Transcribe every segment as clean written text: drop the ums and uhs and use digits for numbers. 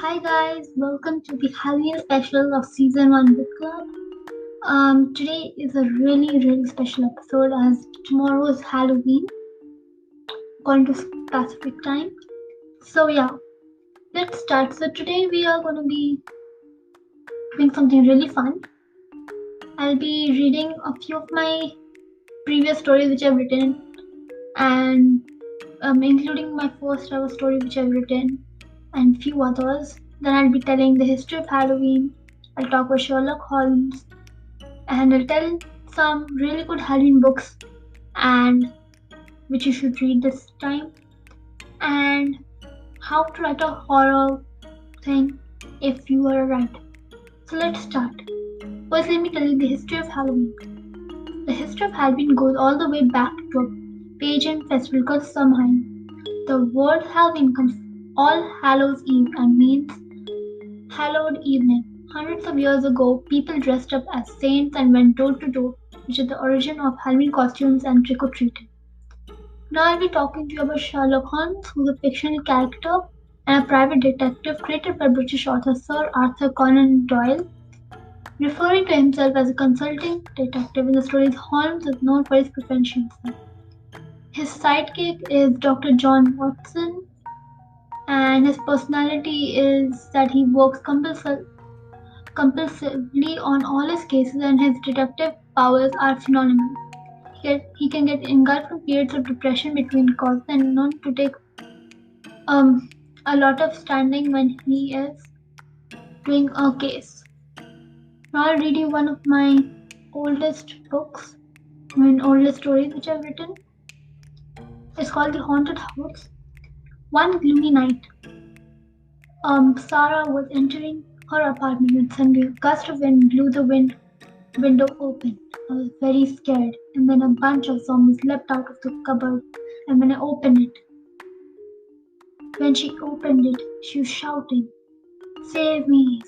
Hi guys, welcome to the Halloween special of Season 1 Book Club. Today is a really special episode as tomorrow is Halloween according to Pacific time. So yeah, let's start. So today we are going to be doing something really fun. I'll be reading a few of my previous stories which I've written and including my first ever story which I've written and few others. Then I'll be telling the history of Halloween. I'll talk about Sherlock Holmes and I'll tell some really good Halloween books and which you should read this time and how to write a horror thing if you are a writer. So let's start. First, let me tell you the history of Halloween. The history of Halloween goes all the way back to a pagan festival called Samhain. The word Halloween comes from All Hallows Eve and means hallowed evening. Hundreds of years ago, people dressed up as saints and went door to door, which is the origin of Halloween costumes and trick-or-treating. Now I'll be talking to you about Sherlock Holmes, who's a fictional character and a private detective created by British author Sir Arthur Conan Doyle. Referring to himself as a consulting detective in the stories, Holmes is known for his professions. His sidekick is Dr. John Watson, and his personality is that he works compulsively on all his cases, and his detective powers are phenomenal. He can get engulfed in periods of depression between causes and known to take um, a lot of standing when he is doing a case. Now I'll read you one of my oldest books, oldest stories which I've written. It's called The Haunted House. One gloomy night, Sarah was entering her apartment when suddenly a gust of wind blew the window open. I was very scared, and then a bunch of zombies leapt out of the cupboard. And when she opened it, she was shouting, save me,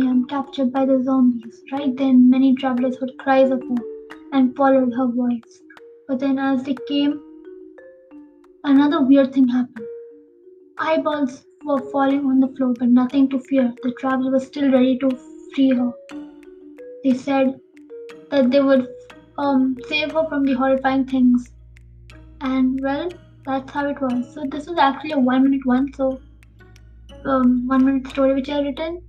I'm captured by the zombies." Right then, many travelers heard cries of her and followed her voice. But then, as they came, another weird thing happened. Eyeballs were falling on the floor, but nothing to fear. The traveler was still ready to free her. They said that they would save her from the horrifying things. And well, that's how it was. So this was actually a 1 minute one. So 1 minute story which I written.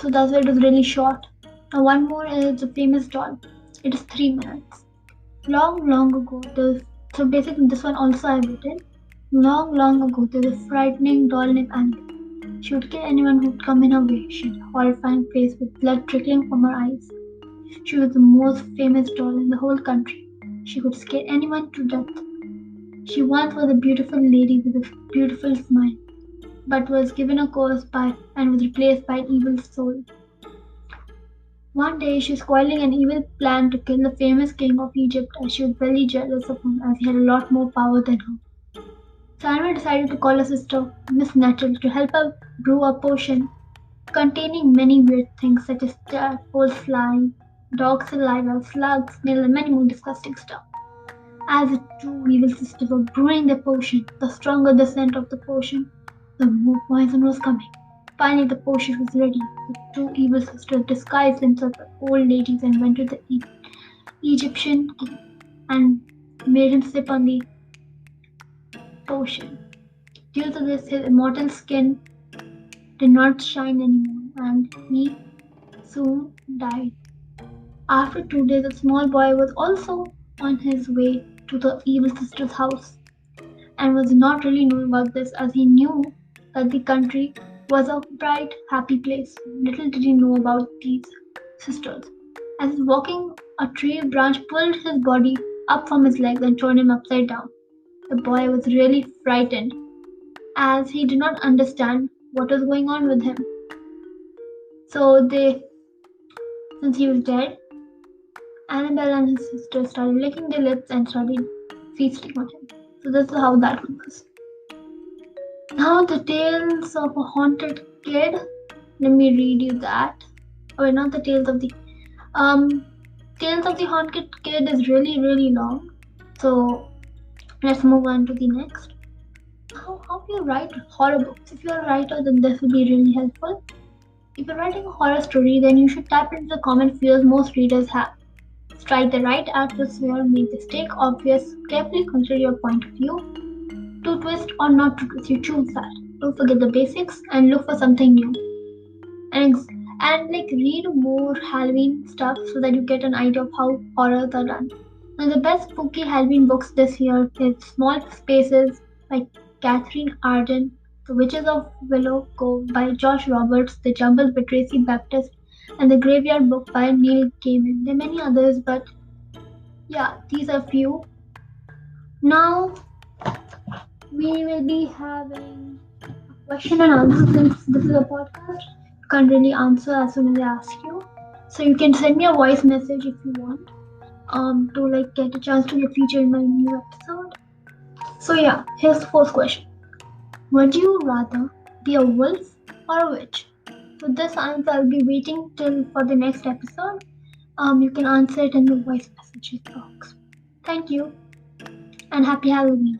So that's why it was really short. Now one more is the famous doll. It is 3 minutes. Long ago, so basically this one also I've written. Long ago, there was a frightening doll named Anika. She would kill anyone who'd come in her way. She had a horrifying face with blood trickling from her eyes. She was the most famous doll in the whole country. She could scare anyone to death. She once was a beautiful lady with a beautiful smile, but was given a curse and was replaced by an evil soul. One day she was spoiling an evil plan to kill the famous king of Egypt as she was very jealous of him as he had a lot more power than her. Salma decided to call her sister, Miss Nettle, to help her brew a potion containing many weird things such as tadpoles fly, dog saliva, slugs, snails, and many more disgusting stuff. As the two evil sisters were brewing their potion, the stronger the scent of the potion, the more poison was coming. Finally, the potion was ready. The two evil sisters disguised themselves as old ladies and went to the Egyptian king and made him sip on the potion. Due to this, his immortal skin did not shine anymore and he soon died. After 2 days, a small boy was also on his way to the evil sister's house and was not really knowing about this as he knew that the country was a bright, happy place. Little did he know about these sisters. As he was walking, a tree branch pulled his body up from his legs and turned him upside down. The boy was really frightened as he did not understand what was going on with him. So since he was dead, Annabelle and his sister started licking their lips and started feasting on him. So this is how that one was. Now the tales of a haunted kid. Let me read you that. Or not the tales of the Tales of the Haunted Kid is really long. So let's move on to the next. how do you write horror books? If you're a writer, then this will be really helpful. If you're writing a horror story, then you should tap into the common fears most readers have. Strike the right atmosphere, make the stake obvious, carefully consider your point of view. To twist or not to twist, you choose that. Don't forget the basics and look for something new. And, and like read more Halloween stuff so that you get an idea of how horrors are done. Now the best spooky Halloween books this year is Small Spaces by Catherine Arden, The Witches of Willow Cove by Josh Roberts, The Jumble by Tracy Baptist, and The Graveyard Book by Neil Gaiman. There are many others, but yeah, these are few. Now we will be having a question and answer since this is a podcast. You can't really answer as soon as I ask you. So you can send me a voice message if you want. To like get a chance to get featured in my new episode. So yeah, here's the first question. Would you rather be a wolf or a witch? For this answer, I'll be waiting till for the next episode. You can answer it in the voice messages box. Thank you and happy Halloween.